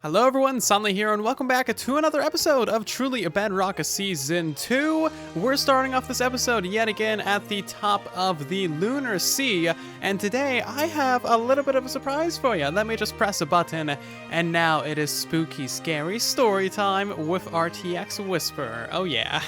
Hello everyone, Sunley here, and welcome back to another episode of Truly Bedrock Season 2. We're starting off this episode yet again at the top of the Lunar Sea, and today I have a little bit of a surprise for you. Let me just press a button, and now it is spooky, scary story time with RTX Whisperer. Oh yeah.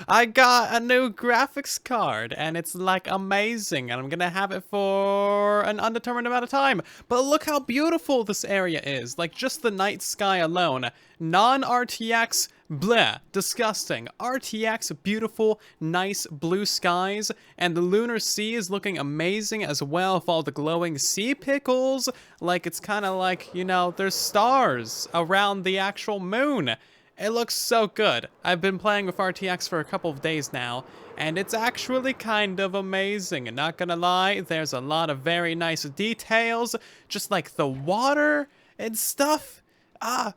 I got a new graphics card, and it's like amazing, and I'm gonna have it for an undetermined amount of time. But look how beautiful this area is, like just the night sky alone. Non-RTX, bleh, disgusting. RTX, beautiful, nice blue skies, and the lunar sea is looking amazing as well with all the glowing sea pickles. Like, it's kind of like, you know, there's stars around the actual moon. It looks so good. I've been playing with RTX for a couple of days now, and it's actually kind of amazing. And not gonna lie, there's a lot of very nice details, just like the water and stuff.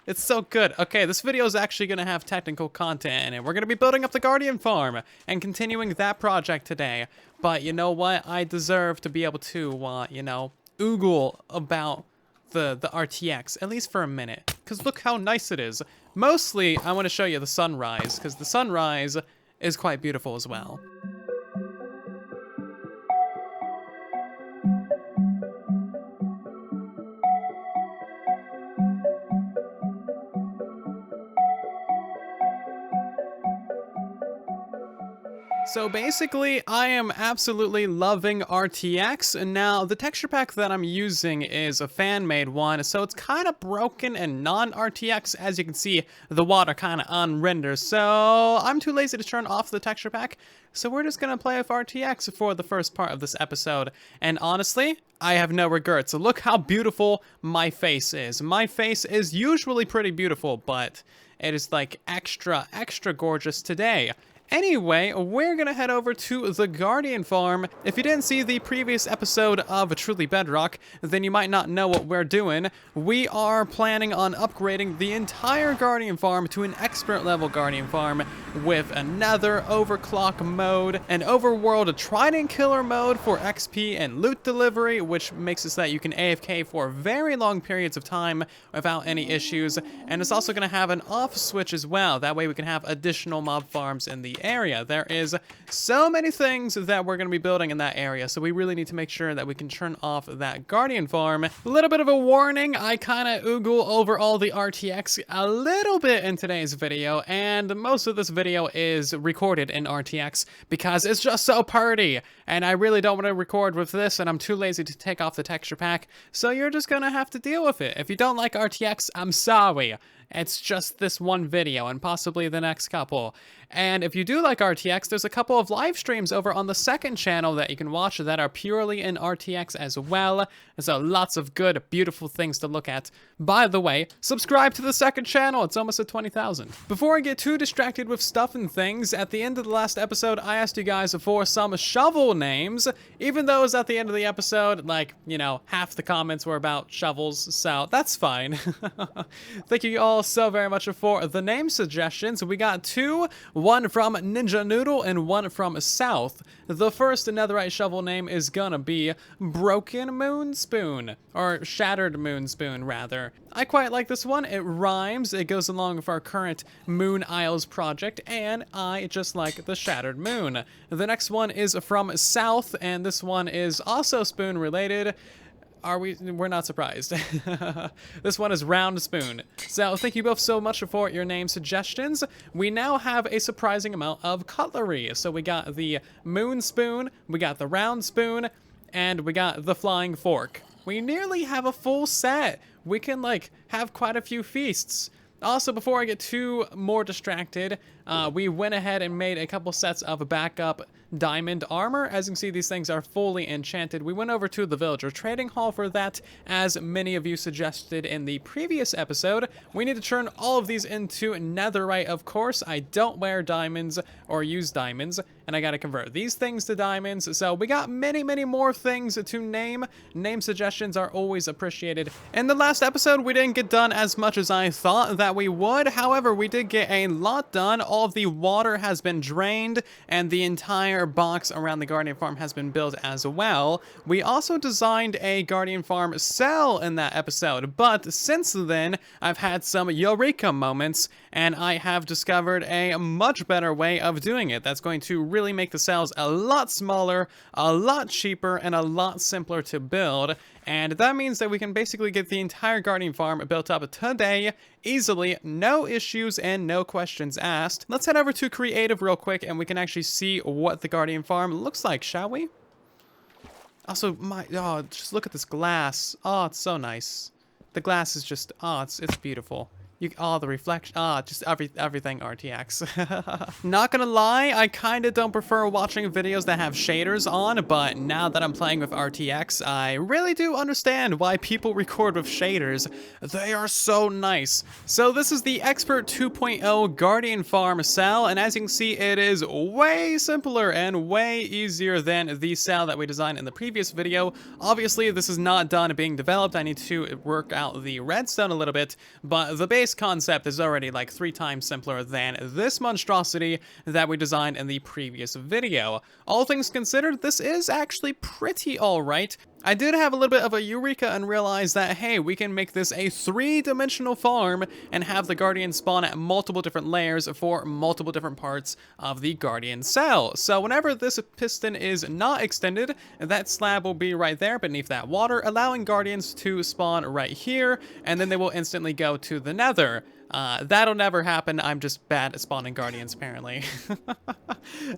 It's so good. Okay, this video is actually going to have technical content in it. We're going to be building up the Guardian Farm and continuing that project today. But you know what? I deserve to be able to, you know, oogle about the RTX, at least for a minute. Because look how nice it is. Mostly, I want to show you the sunrise, because the sunrise is quite beautiful as well. So basically, I am absolutely loving RTX, and now the texture pack that I'm using is a fan-made one, so it's kind of broken and non-RTX. As you can see, the water kind of unrenders, so I'm too lazy to turn off the texture pack, so we're just gonna play with RTX for the first part of this episode. And honestly, I have no regrets. Look how beautiful my face is. My face is usually pretty beautiful, but it is like extra gorgeous today. Anyway, we're gonna head over to the Guardian Farm. If you didn't see the previous episode of Truly Bedrock, then you might not know what we're doing. We are planning on upgrading the entire Guardian Farm to an expert level Guardian Farm with a Nether overclock mode, an overworld Trident killer mode for XP and loot delivery, which makes it so that you can AFK for very long periods of time without any issues. And it's also gonna have an off switch as well. That way we can have additional mob farms in the area. There is so many things that we're going to be building in that area, so we really need to make sure that we can turn off that Guardian Farm. A little bit of a warning, I kind of oogle over all the RTX a little bit in today's video, and most of this video is recorded in RTX because it's just so pretty, and I really don't want to record with this, and I'm too lazy to take off the texture pack, so you're just going to have to deal with it. If you don't like RTX, I'm sorry. It's just this one video and possibly the next couple. And if you do like RTX, there's a couple of live streams over on the second channel that you can watch that are purely in RTX as well. So lots of good, beautiful things to look at. By the way, subscribe to the second channel. It's almost at 20,000. Before I get too distracted with stuff and things, at the end of the last episode, I asked you guys for some shovel names. Even though it was at the end of the episode, like, you know, half the comments were about shovels, so that's fine. Thank you all so very much for the name suggestions. We got two, one from Ninja Noodle and one from South. The first netherite shovel name is gonna be Broken Moon Spoon, or Shattered Moon Spoon rather. I quite like this one. It rhymes, it goes along with our current Moon Isles project, and I just like the Shattered Moon. The next one is from South, and this one is also spoon related. We're not surprised. This one is Round Spoon. So thank you both so much for your name suggestions. We now have a surprising amount of cutlery. So we got the Moon Spoon, we got the Round Spoon, and we got the Flying Fork. We nearly have a full set. We can like have quite a few feasts. Also, before I get too more distracted, we went ahead and made a couple sets of backup diamond armor. As you can see, these things are fully enchanted. We went over to the villager trading hall for that, as many of you suggested in the previous episode. We need to turn all of these into netherite, of course. I don't wear diamonds or use diamonds, and I gotta convert these things to diamonds. So we got many more things to name. Name suggestions are always appreciated. In the last episode, we didn't get done as much as I thought that we would. However, we did get a lot done. All of the water has been drained, and the entire entire box around the Guardian Farm has been built as well. We also designed a Guardian Farm cell in that episode, but since then, I've had some eureka moments, and I have discovered a much better way of doing it that's going to really make the cells a lot smaller, a lot cheaper, and a lot simpler to build. And that means that we can basically get the entire Guardian Farm built up today, easily, no issues and no questions asked. Let's head over to Creative real quick and we can actually see what the Guardian Farm looks like, shall we? Also, just look at this glass. Oh, it's so nice. The glass is just, it's beautiful. The reflection, just everything RTX. Not gonna lie, I kinda don't prefer watching videos that have shaders on, but now that I'm playing with RTX, I really do understand why people record with shaders. They are so nice. So this is the Expert 2.0 Guardian Farm cell, and as you can see, it is way simpler and way easier than the cell that we designed in the previous video. Obviously, this is not done being developed. I need to work out the redstone a little bit, but the base concept is already like 3 times simpler than this monstrosity that we designed in the previous video. All things considered, this is actually pretty alright. I did have a little bit of a eureka and realized that, hey, we can make this a 3-dimensional farm and have the Guardian spawn at multiple different layers for multiple different parts of the Guardian cell. So whenever this piston is not extended, that slab will be right there beneath that water, allowing Guardians to spawn right here, and then they will instantly go to the Nether. That'll never happen. I'm just bad at spawning Guardians, apparently.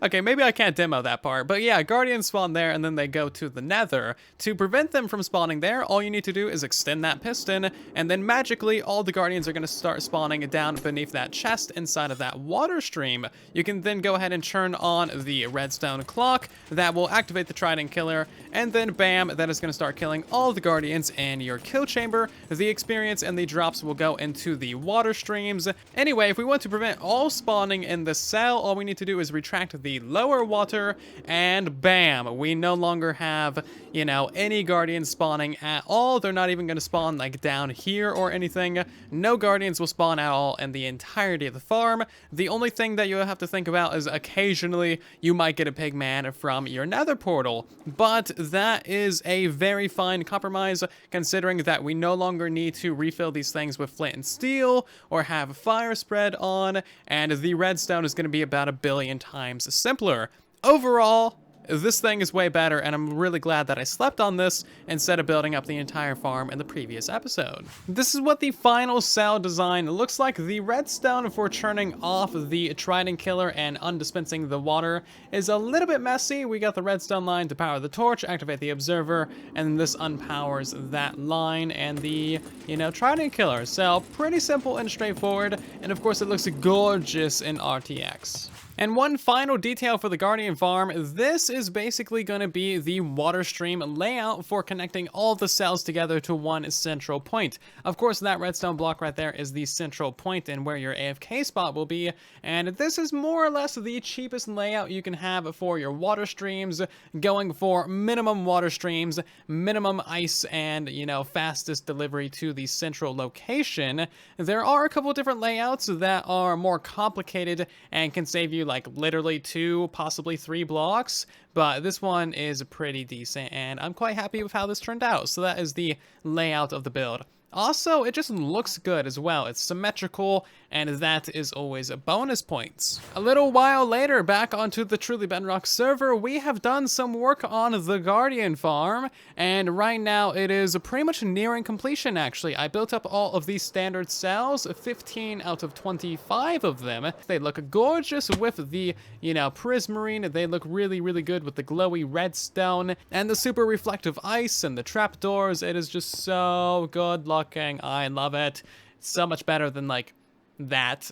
Okay, maybe I can't demo that part, but yeah, Guardians spawn there and then they go to the Nether. To prevent them from spawning there, all you need to do is extend that piston, and then magically all the Guardians are going to start spawning down beneath that chest inside of that water stream. You can then go ahead and turn on the redstone clock that will activate the Trident Killer, and then bam, that is going to start killing all the Guardians in your kill chamber. The experience and the drops will go into the water streams. Anyway, if we want to prevent all spawning in the cell, all we need to do is retract the lower water, and bam, we no longer have, you know, any Guardians spawning at all. They're not even going to spawn like down here or anything. No Guardians will spawn at all in the entirety of the farm. The only thing that you'll have to think about is occasionally you might get a pigman from your Nether portal, but that is a very fine compromise considering that we no longer need to refill these things with flint and steel or have fire spread on, and the redstone is going to be about 1 billion times simpler. Overall, this thing is way better, and I'm really glad that I slept on this instead of building up the entire farm in the previous episode. This is what the final cell design looks like. The redstone for turning off the Trident Killer and undispensing the water is a little bit messy. We got the redstone line to power the torch, activate the observer, and this unpowers that line and the, you know, Trident Killer. So pretty simple and straightforward, and of course it looks gorgeous in RTX. And one final detail for the Guardian Farm, this is basically going to be the water stream layout for connecting all the cells together to one central point. Of course, that redstone block right there is the central point and where your AFK spot will be, and this is more or less the cheapest layout you can have for your water streams, going for minimum water streams, minimum ice, and, you know, fastest delivery to the central location. There are a couple different layouts that are more complicated and can save you like literally 2, possibly 3 blocks, but this one is pretty decent and I'm quite happy with how this turned out. So that is the layout of the build. Also, it just looks good as well. It's symmetrical, and that is always a bonus points. A little while later, back onto the Truly Bedrock server, we have done some work on the Guardian Farm, and right now it is pretty much nearing completion, actually. I built up all of these standard cells, 15 out of 25 of them. They look gorgeous with the, you know, prismarine. They look really, really good with the glowy redstone and the super reflective ice and the trapdoors. It is just so good looking. I love it. It's so much better than like that.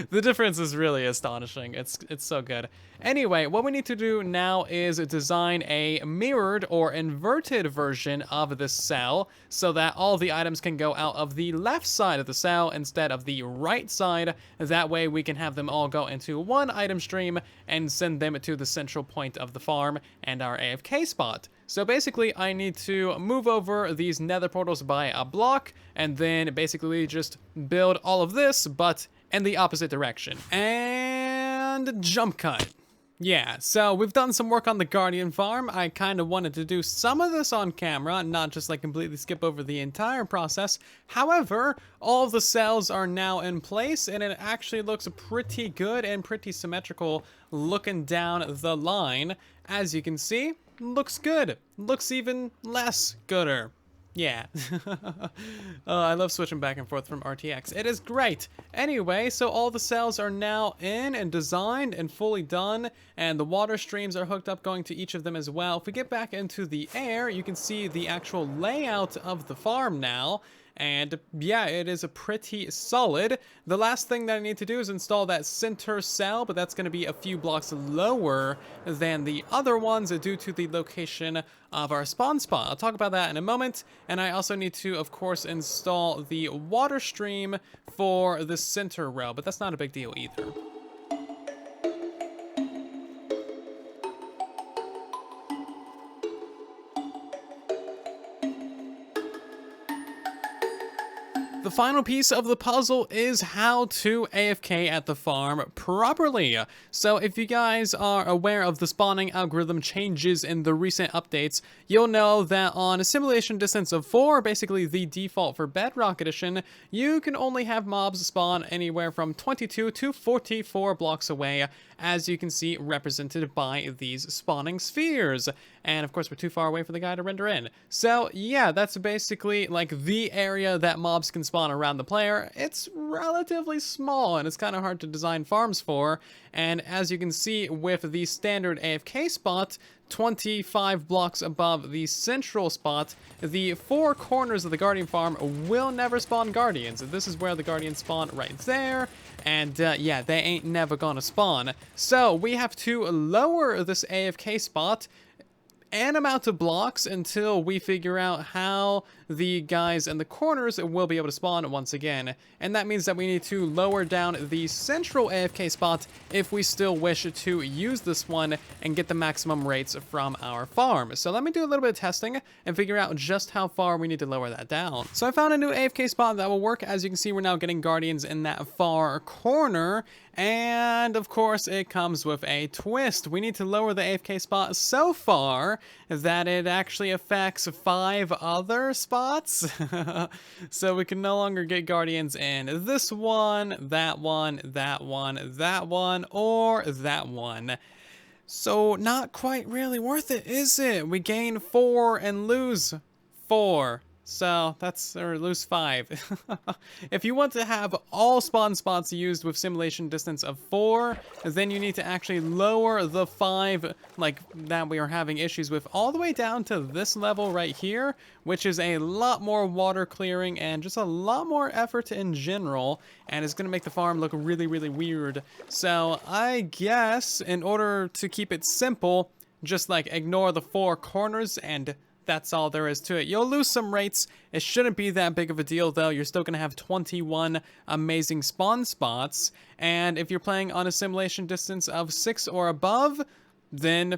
The difference is really astonishing. It's so good. Anyway, what we need to do now is design a mirrored or inverted version of this cell so that all the items can go out of the left side of the cell instead of the right side. That way we can have them all go into one item stream and send them to the central point of the farm and our AFK spot. So basically, I need to move over these nether portals by a block, and then basically just build all of this, but in the opposite direction. And jump cut. Yeah, so we've done some work on the Guardian farm. I kind of wanted to do some of this on camera, not just like completely skip over the entire process. However, all of the cells are now in place and it actually looks pretty good and pretty symmetrical looking down the line. As you can see, looks good. Looks even less gooder. Yeah. I love switching back and forth from RTX. It is great. Anyway, so all the cells are now in and designed and fully done, and the water streams are hooked up going to each of them as well. If we get back into the air, you can see the actual layout of the farm now. And yeah, it is a pretty solid. The last thing that I need to do is install that center cell, but that's going to be a few blocks lower than the other ones due to the location of our spawn spot. I'll talk about that in a moment. And I also need to, of course, install the water stream for the center row, but that's not a big deal either. The final piece of the puzzle is how to AFK at the farm properly. So if you guys are aware of the spawning algorithm changes in the recent updates, you'll know that on a simulation distance of 4, basically the default for Bedrock Edition, you can only have mobs spawn anywhere from 22 to 44 blocks away, as you can see represented by these spawning spheres. And of course, we're too far away for the guy to render in. So yeah, that's basically like the area that mobs can spawn around the player. It's relatively small and it's kind of hard to design farms for. And as you can see with the standard AFK spot, 25 blocks above the central spot, the 4 corners of the Guardian farm will never spawn Guardians. This is where the Guardians spawn right there. And yeah, they ain't never gonna spawn. So we have to lower this AFK spot an amount of blocks until we figure out how the guys in the corners will be able to spawn once again. And that means that we need to lower down the central AFK spot if we still wish to use this one and get the maximum rates from our farm. So let me do a little bit of testing and figure out just how far we need to lower that down. So I found a new AFK spot that will work. As you can see, we're now getting Guardians in that far corner. And of course, it comes with a twist. We need to lower the AFK spot so far that it actually affects 5 other spots. So we can no longer get Guardians in this one, that one, that one, that one, or that one. So not quite really worth it, is it? We gain 4 and lose 4. So that's, or lose 5. If you want to have all spawn spots used with simulation distance of 4, then you need to actually lower the 5 like that we are having issues with all the way down to this level right here, which is a lot more water clearing and just a lot more effort in general, and it's going to make the farm look really, really weird. So I guess in order to keep it simple, just like ignore the 4 corners and that's all there is to it. You'll lose some rates. It shouldn't be that big of a deal, though. You're still going to have 21 amazing spawn spots. And if you're playing on a simulation distance of 6 or above, then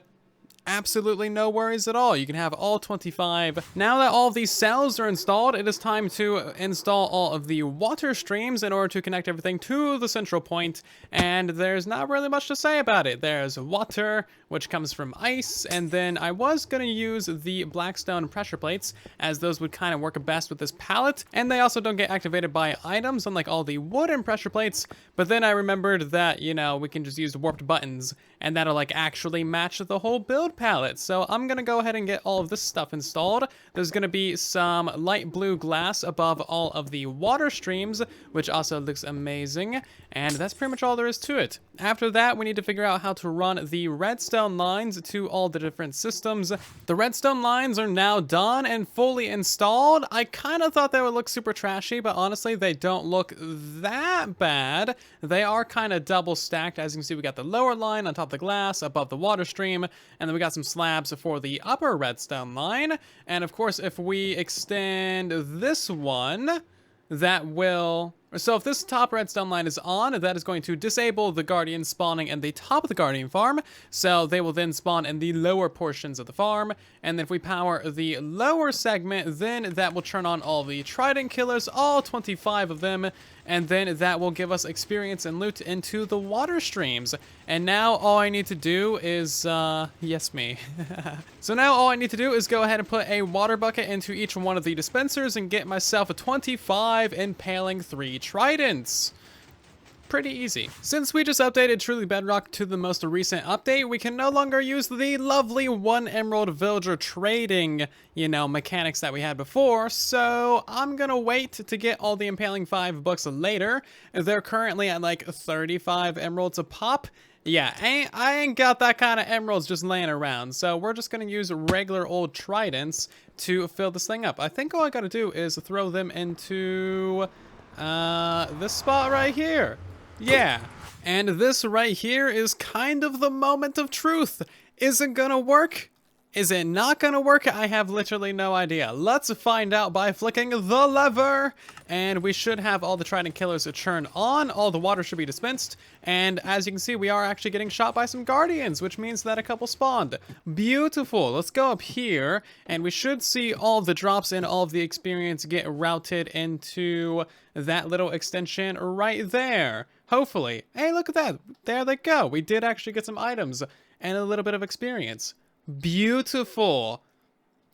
absolutely no worries at all. You can have all 25. Now that all of these cells are installed, it is time to install all of the water streams in order to connect everything to the central point. And there's not really much to say about it. There's water, which comes from ice, and then I was going to use the blackstone pressure plates, as those would kind of work best with this palette, and they also don't get activated by items, unlike all the wooden pressure plates. But then I remembered that, you know, we can just use warped buttons, and that'll like actually match the whole build palette. So I'm gonna go ahead and get all of this stuff installed. There's gonna be some light blue glass above all of the water streams, which also looks amazing, and that's pretty much all there is to it. After that, we need to figure out how to run the redstone lines to all the different systems. The redstone lines are now done and fully installed. I kind of thought they would look super trashy, but honestly, they don't look that bad. They are kind of double stacked. As you can see, we got the lower line on top of the glass, above the water stream, and then we got some slabs for the upper redstone line. And of course, if we extend this one, that will So if this top redstone line is on, that is going to disable the guardians spawning in the top of the guardian farm, so they will then spawn in the lower portions of the farm, and then if we power the lower segment, then that will turn on all the trident killers, all 25 of them, and then that will give us experience and loot into the water streams. And now all I need to do is, yes me. So now all I need to do is go ahead and put a water bucket into each one of the dispensers and get myself a 25 impaling 3 tridents. Pretty easy. Since we just updated Truly Bedrock to the most recent update, we can no longer use the lovely 1 emerald villager trading, mechanics that we had before, so I'm gonna wait to get all the impaling 5 books later. They're currently at like 35 emeralds a pop. Yeah, I ain't got that kind of emeralds just laying around, so we're just gonna use regular old tridents to fill this thing up. I think all I gotta do is throw them into this spot right here. Yeah, and this right here is kind of the moment of truth. Is it gonna work? Is it not gonna work? I have literally no idea. Let's find out by flicking the lever. And we should have all the trident killers turn on. All the water should be dispensed. And as you can see, we are actually getting shot by some guardians, which means that a couple spawned. Beautiful. Let's go up here. And we should see all the drops and all of the experience get routed into that little extension right there. Hopefully. Hey, look at that. There they go. We did actually get some items and a little bit of experience. Beautiful.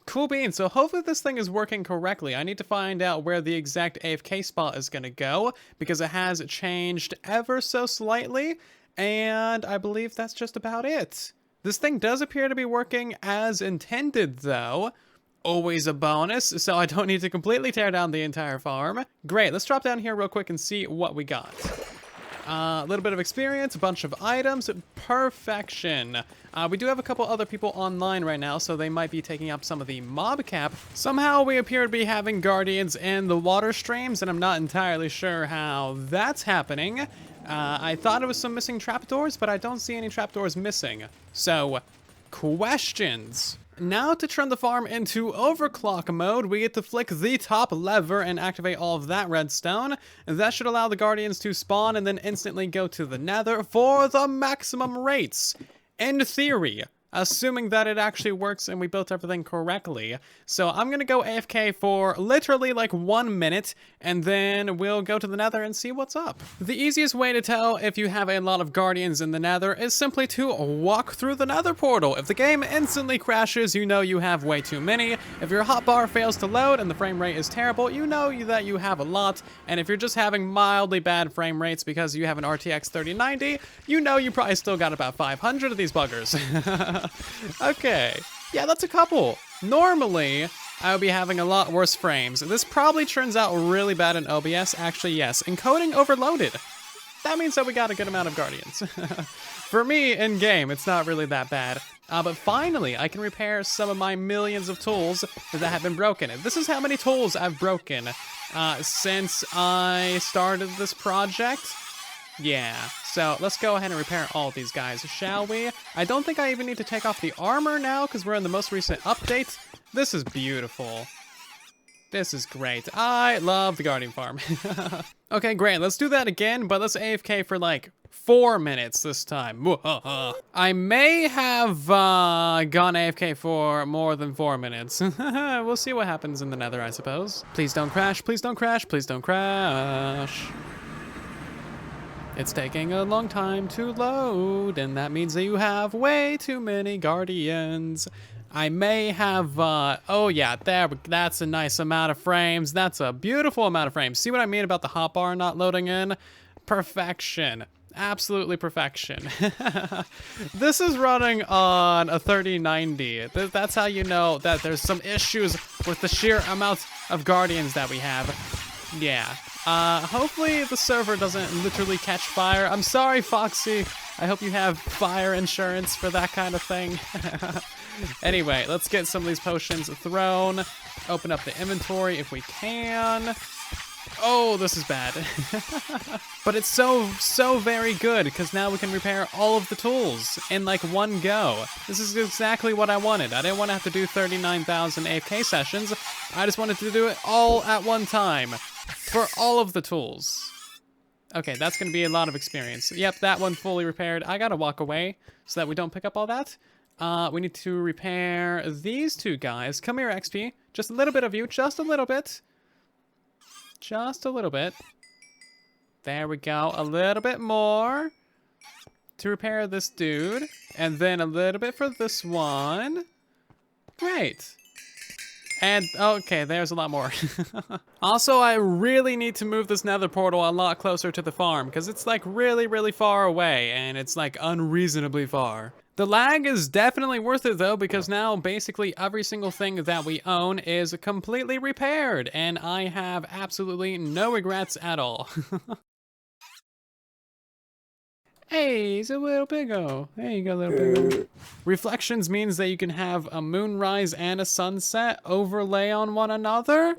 Cool beans. So hopefully this thing is working correctly. I need to find out where the exact AFK spot is going to go because it has changed ever so slightly. And I believe that's just about it. This thing does appear to be working as intended though. Always a bonus, so I don't need to completely tear down the entire farm. Great. Let's drop down here real quick and see what we got. A little bit of experience, a bunch of items, perfection. We do have a couple other people online right now, so they might be taking up some of the mob cap. Somehow we appear to be having guardians in the water streams, and I'm not entirely sure how that's happening. I thought it was some missing trapdoors, but I don't see any trapdoors missing. So, questions. Now to turn the farm into overclock mode, we get to flick the top lever and activate all of that redstone. That should allow the guardians to spawn and then instantly go to the nether for the maximum rates. In theory, assuming that it actually works and we built everything correctly. So I'm gonna go AFK for literally like 1 minute, and then we'll go to the nether and see what's up. The easiest way to tell if you have a lot of guardians in the nether is simply to walk through the nether portal. If the game instantly crashes, you know you have way too many. If your hotbar fails to load and the frame rate is terrible, you know that you have a lot. And if you're just having mildly bad frame rates because you have an RTX 3090, you know you probably still got about 500 of these buggers. Okay, yeah, that's a couple. Normally, I would be having a lot worse frames. This probably turns out really bad in OBS. Actually, yes, encoding overloaded. That means that we got a good amount of guardians. For me, in-game, it's not really that bad. But finally, I can repair some of my millions of tools that have been broken. This is how many tools I've broken since I started this project. Yeah, so let's go ahead and repair all these guys, shall we? I don't think I even need to take off the armor now because we're in the most recent update. This is beautiful. This is great. I love the Guardian Farm. Okay, great. Let's do that again, but let's AFK for like 4 minutes this time. I may have gone AFK for more than 4 minutes. We'll see what happens in the nether, I suppose. Please don't crash. Please don't crash. Please don't crash. It's taking a long time to load, and that means that you have way too many guardians. I may have, oh yeah, that's a nice amount of frames. That's a beautiful amount of frames. See what I mean about the hotbar not loading in? Perfection. Absolutely perfection. This is running on a 3090. That's how you know that there's some issues with the sheer amount of guardians that we have. Yeah. Hopefully the server doesn't literally catch fire. I'm sorry, Foxy. I hope you have fire insurance for that kind of thing. Anyway, let's get some of these potions thrown. Open up the inventory if we can. Oh, this is bad. But it's so very good because now we can repair all of the tools in like one go. This is exactly what I wanted. I didn't want to have to do 39,000 AFK sessions. I just wanted to do it all at one time. for all of the tools. Okay, that's going to be a lot of experience. Yep, that one fully repaired. I got to walk away so that we don't pick up all that. We need to repair these two guys. Come here, XP. Just a little bit of you. Just a little bit. Just a little bit. There we go. A little bit more to repair this dude. And then a little bit for this one. Great. And, okay, there's a lot more. Also, I really need to move this nether portal a lot closer to the farm, because it's, like, really, really far away, and it's, like, unreasonably far. The lag is definitely worth it, though, because now basically every single thing that we own is completely repaired, and I have absolutely no regrets at all. Hey, he's a little piggo. There you go, little piggo. Reflections means that you can have a moonrise and a sunset overlay on one another.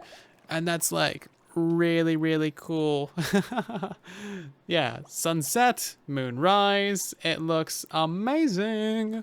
And that's like really, really cool. Yeah, sunset, moonrise. It looks amazing.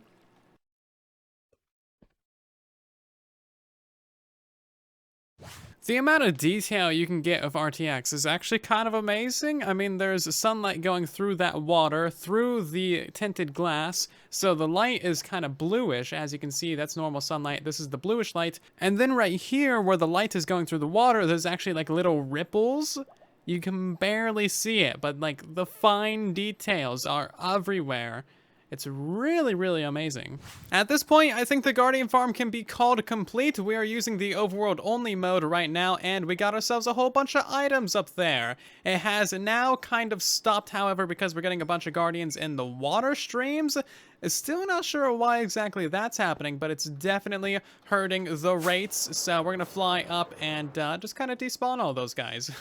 The amount of detail you can get of RTX is actually kind of amazing. I mean, there's sunlight going through that water, through the tinted glass, so the light is kind of bluish. As you can see, that's normal sunlight. This is the bluish light. And then right here, where the light is going through the water, there's actually like little ripples. You can barely see it, but like the fine details are everywhere. It's really, really amazing. At this point, I think the Guardian farm can be called complete. We are using the overworld only mode right now, and we got ourselves a whole bunch of items up there. It has now kind of stopped, however, because we're getting a bunch of Guardians in the water streams. Still not sure why exactly that's happening, but it's definitely hurting the rates. So we're gonna fly up and just kind of despawn all those guys.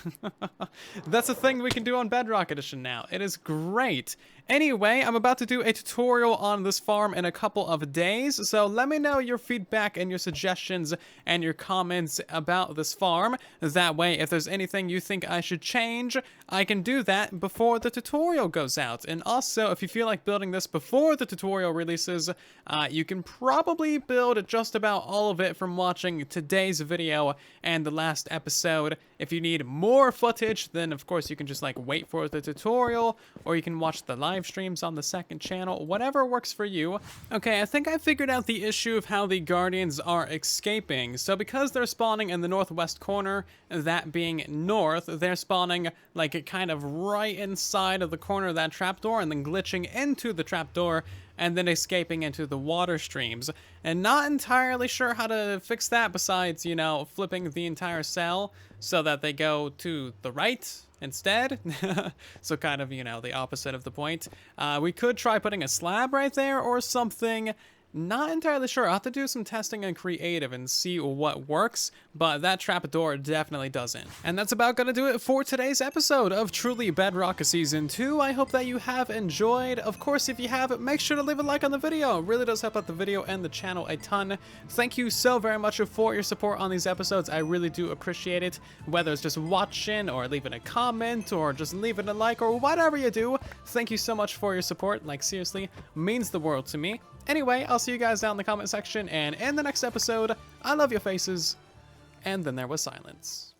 That's a thing we can do on Bedrock Edition now. It is great. Anyway, I'm about to do a tutorial on this farm in a couple of days, so let me know your feedback and your suggestions and your comments about this farm. That way, if there's anything you think I should change, I can do that before the tutorial goes out. And also, if you feel like building this before the tutorial releases, you can probably build just about all of it from watching today's video and the last episode. If you need more footage, then of course you can just like wait for the tutorial, or you can watch the live streams on the second channel, whatever works for you. Okay, I think I figured out the issue of how the Guardians are escaping. So because they're spawning in the northwest corner, that being north, they're spawning like kind of right inside of the corner of that trapdoor and then glitching into the trapdoor and then escaping into the water streams. And not entirely sure how to fix that besides, you know, flipping the entire cell so that they go to the right instead. So kind of, you know, the opposite of the point. We could try putting a slab right there or something. Not entirely sure. I'll have to do some testing and creative and see what works, but that trapdoor definitely doesn't. And that's about gonna do it for today's episode of Truly Bedrock Season 2. I hope that you have enjoyed. Of course, if you have, make sure to leave a like on the video. It really does help out the video and the channel a ton. Thank you so very much for your support on these episodes. I really do appreciate it. Whether it's just watching or leaving a comment or just leaving a like or whatever you do, thank you so much for your support. Like, seriously, means the world to me. Anyway, I'll see you guys down in the comment section, and in the next episode, I love your faces, and then there was silence.